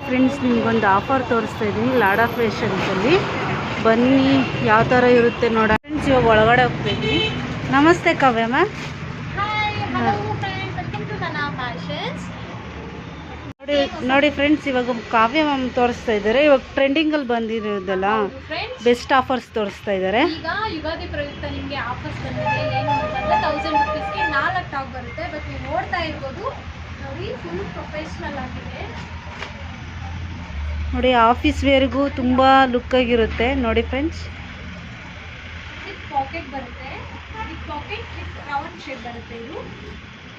Friends, ನಿಮ್ಗೊಂದು offer ತೋರಿಸ್ತಾ ಇದ್ದೀನಿ ಲಾಡಾ ಫ್ಯಾಷನ್ಸಲ್ಲಿ. ಬನ್ನಿ ಯಾವ ಥರ ಇರುತ್ತೆ ನೋಡ. ಫ್ರೆಂಡ್ಸ್, ಇವಾಗ ಒಳಗಡೆ ಹೋಗ್ತಾ ಇದ್ದೀನಿ. ನಮಸ್ತೆ ಕಾವ್ಯಮ್ಮ. ನೋಡಿ ಫ್ರೆಂಡ್ಸ್, ಇವಾಗ ಕಾವ್ಯ ಮ್ಯಾಮ್ ತೋರಿಸ್ತಾ ಇದ್ದಾರೆ. ಇವಾಗ ಟ್ರೆಂಡಿಂಗಲ್ಲಿ ಬಂದಿರೋದಲ್ಲ ಬೆಸ್ಟ್ ಆಫರ್ಸ್ ತೋರಿಸ್ತಾ ಇದ್ದಾರೆ. ಈಗ ಯುಗಾದಿ ಪ್ರಯುಕ್ತ ನಿಮಗೆ ಆಫರ್ಸ್ ಬಂದಿದೆ. ಏನು ಅಂತಂದ್ರೆ 1000 ರೂಪೀಸ್ಗೆ 4 ಟಾಪ್ ಬರುತ್ತೆ. ಬಟ್ ನೀವು ನೋಡ್ತಾ ಇರ್ಬೋದು, ನೋಡಿ ಫುಲ್ ಪ್ರೊಫೆಷ್ನಲ್ ಆಗಿದೆ. ನೋಡಿ, ಆಫೀಸ್ ವೇರ್ಗೂ ತುಂಬ ಲುಕ್ ಆಗಿರುತ್ತೆ. ನೋಡಿ ಫ್ರೆಂಡ್ಸ್, ವಿತ್ ಪಾಕೆಟ್ ಬರುತ್ತೆ. With packet with round shape ಬರುತ್ತೆ. ಇದು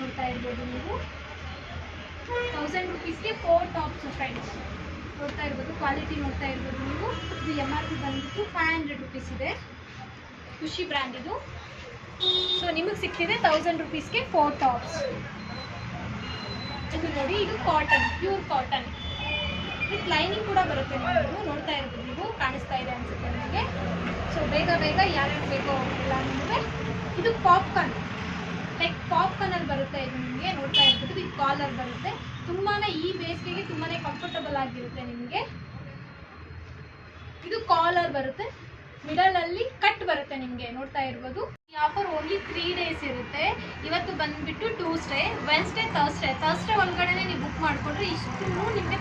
ನೋಡ್ತಾ ಇರ್ಬೋದು ನೀವು. 1000 ರೂಪೀಸ್ಗೆ 4 ಟಾಪ್ಸ್ ಫ್ರೆಂಡ್ಸ್. ನೋಡ್ತಾ ಇರ್ಬೋದು, ಕ್ವಾಲಿಟಿ ನೋಡ್ತಾ ಇರ್ಬೋದು ನೀವು. ಇದು MRP ಬಂದ್ಬಿಟ್ಟು 500 ರೂಪೀಸ್ ಇದೆ. ಖುಷಿ ಬ್ರ್ಯಾಂಡ್ ಇದು. ಸೊ ನಿಮಗೆ ಸಿಕ್ತಿದೆ 1000 ರೂಪೀಸ್ಗೆ 4 ಟಾಪ್ಸ್. ಇದು ನೋಡಿ, ಇದು cotton, pure cotton with lining ಕೂಡ ಬರುತ್ತೆ. ನಿಮ್ಮದು ನೋಡ್ತಾ ಇರ್ಬೋದು ನೀವು, ಕಾಣಿಸ್ತಾ ಇದೆ ಅನ್ಸುತ್ತೆ ನಿಮಗೆ. ಸೊ ಬೇಗ ಬೇಗ ಯಾರ್ಯಾರು ಬೇಕೋ ಇಲ್ಲ ನಿಮಗೆ. ಇದು ಪಾಪ್ಕಾರ್ನ್, ಲೈಕ್ ಪಾಪ್ಕಾರ್ನಲ್ಲಿ ಬರುತ್ತೆ. ಇದು ನಿಮಗೆ ನೋಡ್ತಾ ಇರ್ಬೋದು, ವಿತ್ ಕಾಲರ್ ಬರುತ್ತೆ. ತುಂಬಾ ಈ ಬೇಸಿಗೆಗೆ ತುಂಬಾ ಕಂಫರ್ಟಬಲ್ ಆಗಿರುತ್ತೆ ನಿಮಗೆ. ಇದು ಕಾಲರ್ ಬರುತ್ತೆ, ಮಿಡಲ್ ಅಲ್ಲಿ ಕಟ್ ಬರುತ್ತೆ ನಿಮಗೆ. ನೋಡ್ತಾ ಇರ್ಬೋದು. ಈ ಆಫರ್ ಓನ್ಲಿ 3 ಡೇಸ್ ಇರುತ್ತೆ. ಇವತ್ತು ಬಂದ್ಬಿಟ್ಟು ಟ್ಯೂಸ್ಡೇ, ವೆನ್ಸ್ಡೇ, ಥರ್ಸ್ಡೇ ಒಳಗಡೆ ನೀವು ಬುಕ್ ಮಾಡಿಕೊಂಡ್ರೆ ಇಷ್ಟು ನಿಮಗೆ